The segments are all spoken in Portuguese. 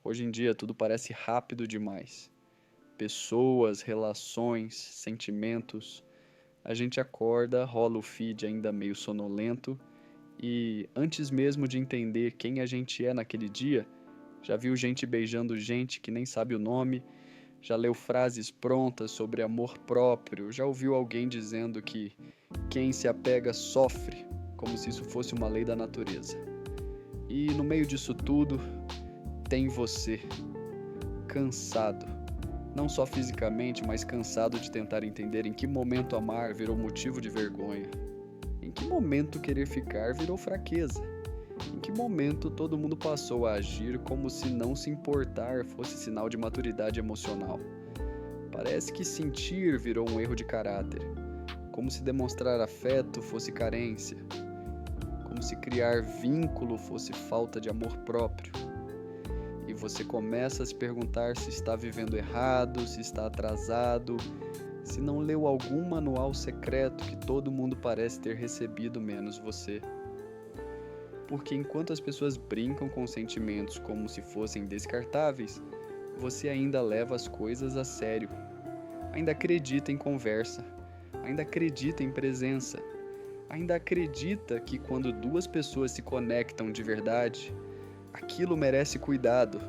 Hoje em dia tudo parece rápido demais. Pessoas, relações, sentimentos. A gente acorda, rola o feed ainda meio sonolento e, antes mesmo de entender quem a gente é naquele dia, já viu gente beijando gente que nem sabe o nome, já leu frases prontas sobre amor próprio, já ouviu alguém dizendo que quem se apega sofre, como se isso fosse uma lei da natureza. E no meio disso tudo, tem você, cansado. Não só fisicamente, mas cansado de tentar entender em que momento amar virou motivo de vergonha. Em que momento querer ficar virou fraqueza. Em que momento todo mundo passou a agir como se não se importar fosse sinal de maturidade emocional. Parece que sentir virou um erro de caráter. Como se demonstrar afeto fosse carência. Como se criar vínculo fosse falta de amor próprio. E você começa a se perguntar se está vivendo errado, se está atrasado, se não leu algum manual secreto que todo mundo parece ter recebido menos você. Porque enquanto as pessoas brincam com sentimentos como se fossem descartáveis, você ainda leva as coisas a sério. Ainda acredita em conversa, ainda acredita em presença, ainda acredita que quando duas pessoas se conectam de verdade, aquilo merece cuidado.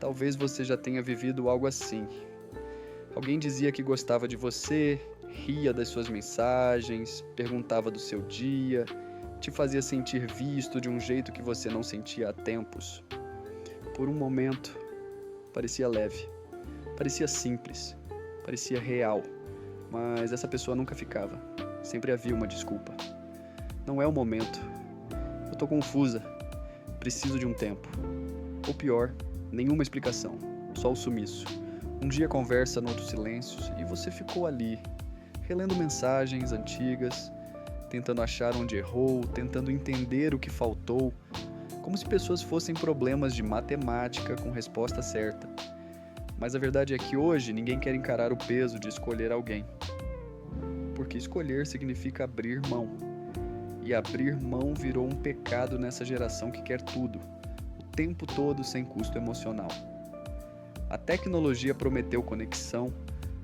Talvez você já tenha vivido algo assim. Alguém dizia que gostava de você, ria das suas mensagens, perguntava do seu dia, te fazia sentir visto de um jeito que você não sentia há tempos. Por um momento, parecia leve, parecia simples, parecia real, mas essa pessoa nunca ficava. Sempre havia uma desculpa. Não é o momento. Eu tô confusa. Preciso de um tempo. Ou pior, nenhuma explicação, só o sumiço. Um dia conversa, no outro silêncios, e você ficou ali, relendo mensagens antigas, tentando achar onde errou, tentando entender o que faltou, como se pessoas fossem problemas de matemática com resposta certa. Mas a verdade é que hoje ninguém quer encarar o peso de escolher alguém. Porque escolher significa abrir mão. E abrir mão virou um pecado nessa geração que quer tudo, o tempo todo sem custo emocional. A tecnologia prometeu conexão,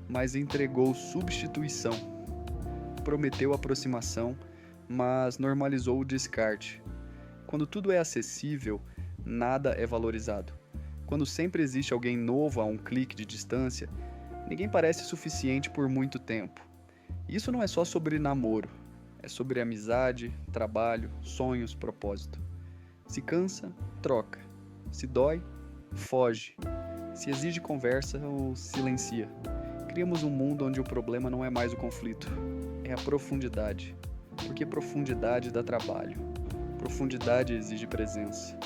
mas entregou substituição. Prometeu aproximação, mas normalizou o descarte. Quando tudo é acessível, nada é valorizado. Quando sempre existe alguém novo a um clique de distância, ninguém parece suficiente por muito tempo. Isso não é só sobre namoro, é sobre amizade, trabalho, sonhos, propósito. Se cansa, troca. Se dói, foge. Se exige conversa ou silencia. Criamos um mundo onde o problema não é mais o conflito, é a profundidade. Porque profundidade dá trabalho. Profundidade exige presença.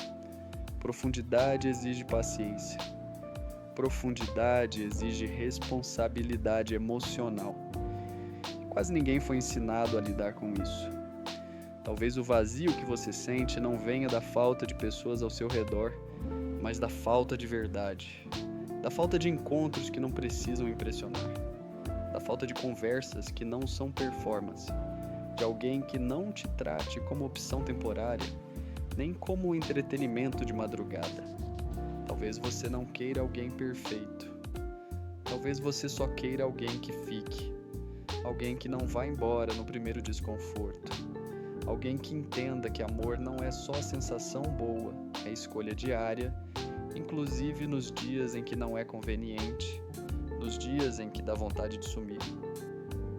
Profundidade exige paciência. Profundidade exige responsabilidade emocional. Quase ninguém foi ensinado a lidar com isso. Talvez o vazio que você sente não venha da falta de pessoas ao seu redor, mas da falta de verdade. Da falta de encontros que não precisam impressionar. Da falta de conversas que não são performance. De alguém que não te trate como opção temporária, nem como entretenimento de madrugada. Talvez você não queira alguém perfeito. Talvez você só queira alguém que fique. Alguém que não vá embora no primeiro desconforto. Alguém que entenda que amor não é só sensação boa, é escolha diária, inclusive nos dias em que não é conveniente, nos dias em que dá vontade de sumir.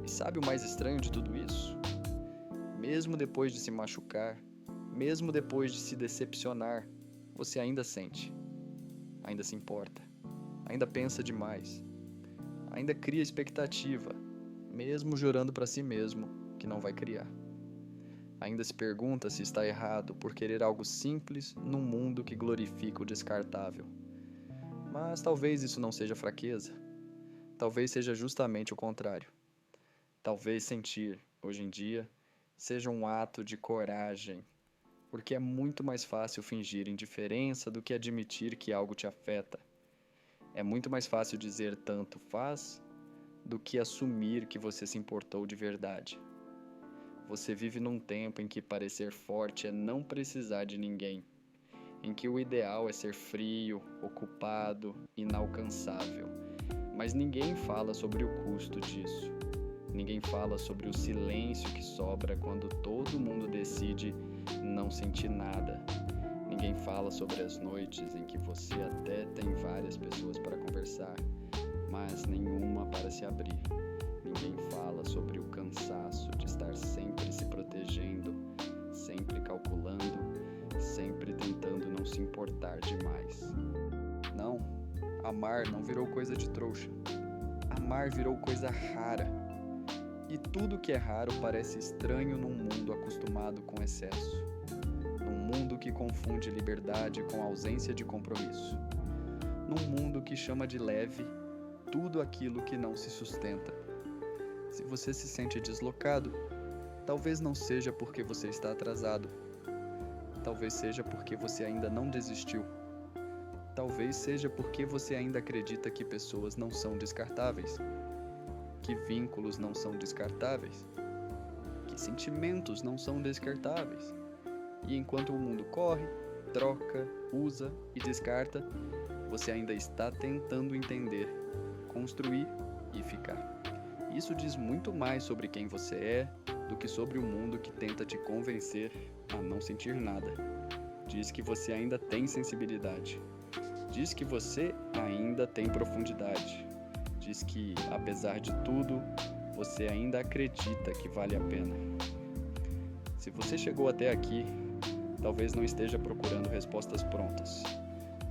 E sabe o mais estranho de tudo isso? Mesmo depois de se machucar, mesmo depois de se decepcionar, você ainda sente, ainda se importa, ainda pensa demais, ainda cria expectativa, mesmo jurando para si mesmo que não vai criar. Ainda se pergunta se está errado por querer algo simples num mundo que glorifica o descartável. Mas talvez isso não seja fraqueza. Talvez seja justamente o contrário. Talvez sentir, hoje em dia, seja um ato de coragem, porque é muito mais fácil fingir indiferença do que admitir que algo te afeta. É muito mais fácil dizer tanto faz do que assumir que você se importou de verdade. Você vive num tempo em que parecer forte é não precisar de ninguém, em que o ideal é ser frio, ocupado, inalcançável. Mas ninguém fala sobre o custo disso. Ninguém fala sobre o silêncio que sobra quando todo mundo decide não sentir nada. Ninguém fala sobre as noites em que você até tem várias pessoas para conversar, mas nenhuma para se abrir. Ninguém fala sobre o cansaço de estar sempre se protegendo, sempre calculando, sempre tentando não se importar demais. Não, amar não virou coisa de trouxa. Amar virou coisa rara. E tudo que é raro parece estranho num mundo acostumado com excesso. Num mundo que confunde liberdade com ausência de compromisso. Num mundo que chama de leve tudo aquilo que não se sustenta. Se você se sente deslocado, talvez não seja porque você está atrasado. Talvez seja porque você ainda não desistiu. Talvez seja porque você ainda acredita que pessoas não são descartáveis, que vínculos não são descartáveis, que sentimentos não são descartáveis. E enquanto o mundo corre, troca, usa e descarta, você ainda está tentando entender, construir e ficar. Isso diz muito mais sobre quem você é do que sobre o mundo que tenta te convencer a não sentir nada. Diz que você ainda tem sensibilidade. Diz que você ainda tem profundidade. Diz que, apesar de tudo, você ainda acredita que vale a pena. Se você chegou até aqui, talvez não esteja procurando respostas prontas.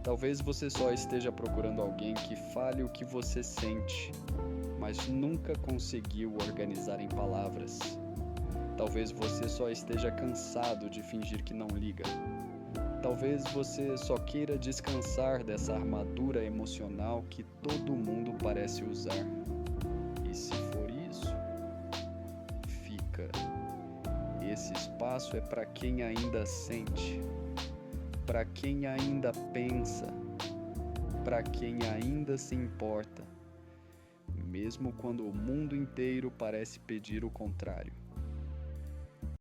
Talvez você só esteja procurando alguém que fale o que você sente, mas nunca conseguiu organizar em palavras. Talvez você só esteja cansado de fingir que não liga. Talvez você só queira descansar dessa armadura emocional que todo mundo parece usar. E se for isso, fica. Esse espaço é para quem ainda sente, para quem ainda pensa, para quem ainda se importa, mesmo quando o mundo inteiro parece pedir o contrário.